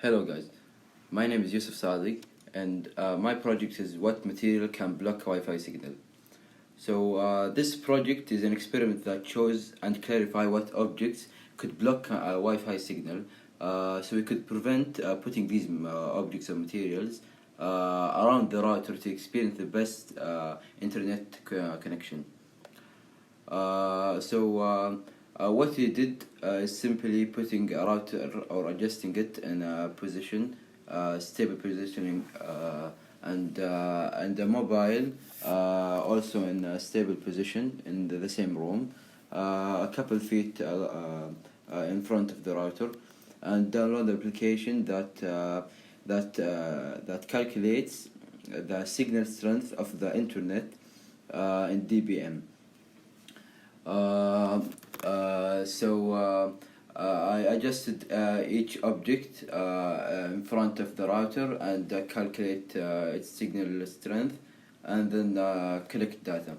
Hello guys, my name is Yusuf Sadi and my project is what material can block Wi-Fi signal. So this project is an experiment that shows and clarify what objects could block a Wi-Fi signal, so we could prevent putting these objects or materials around the router to experience the best internet connection. What we did is simply putting a router or adjusting it in a position, stable positioning, and the mobile also in a stable position in the same room, a couple feet in front of the router, and download the application that calculates the signal strength of the internet in dBm. I adjusted each object in front of the router and calculate its signal strength, and then collect data.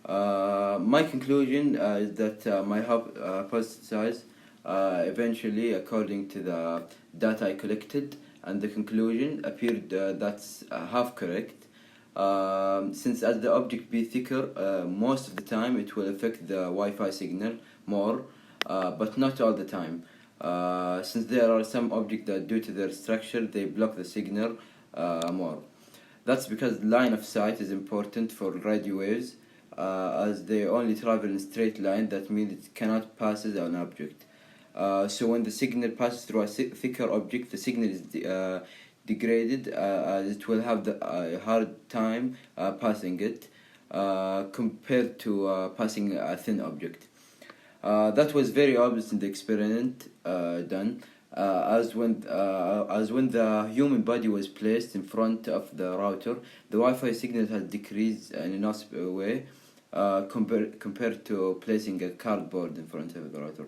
My conclusion is that my hypothesis eventually, according to the data I collected, and the conclusion appeared that's half correct. Since as the object be thicker, most of the time it will affect the Wi-Fi signal more, but not all the time. Since there are some objects that due to their structure they block the signal more. That's because line of sight is important for radio waves, as they only travel in a straight line. That means it cannot pass an object. So when the signal passes through a thicker object, the signal is degraded, as it will have the hard time passing it compared to passing a thin object. That was very obvious in the experiment done, as when the human body was placed in front of the router, the Wi-Fi signal has decreased in a noticeable way compared to placing a cardboard in front of the router.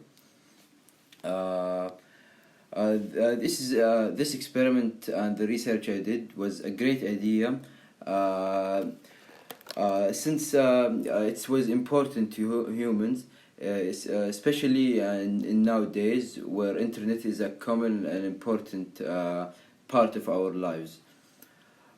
This experiment and the research I did was a great idea, since it was important to humans, especially in nowadays where internet is a common and important part of our lives.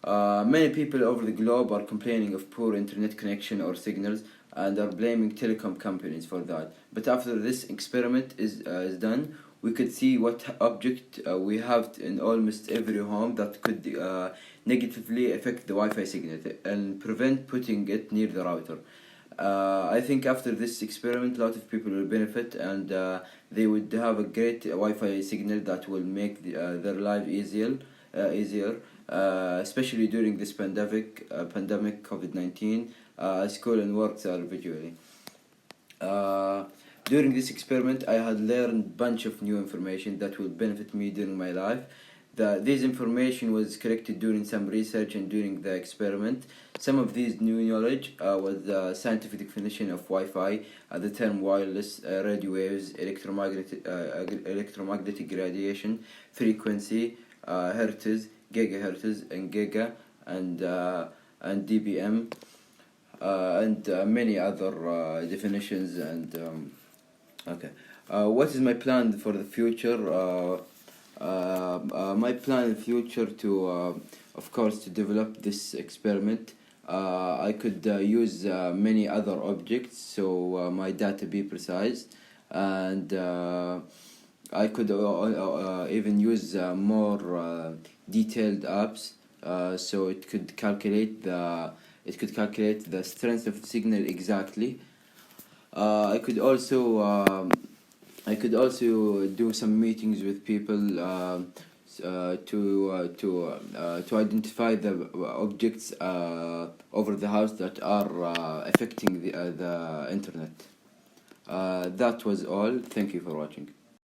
Many people over the globe are complaining of poor internet connection or signals and are blaming telecom companies for that. But after this experiment is done, we could see what object we have in almost every home that could negatively affect the Wi-Fi signal and prevent putting it near the router. I think after this experiment, a lot of people will benefit, and they would have a great Wi-Fi signal that will make their life easier, especially during this pandemic COVID-19. School and works are virtually. During this experiment, I had learned a bunch of new information that will benefit me during my life. This information was collected during some research and during the experiment. Some of these new knowledge was the scientific definition of Wi-Fi, the term wireless, radio waves, electromagnetic radiation, frequency, hertz, gigahertz, and giga, and dBm, and many other definitions. And what is my plan for the future? My plan in the future to, of course, to develop this experiment. I could use many other objects, so my data be precise, and I could even use more detailed apps, so it could calculate the strength of the signal exactly. I could also do some meetings with people to identify the objects over the house that are affecting the internet. That was all. Thank you for watching.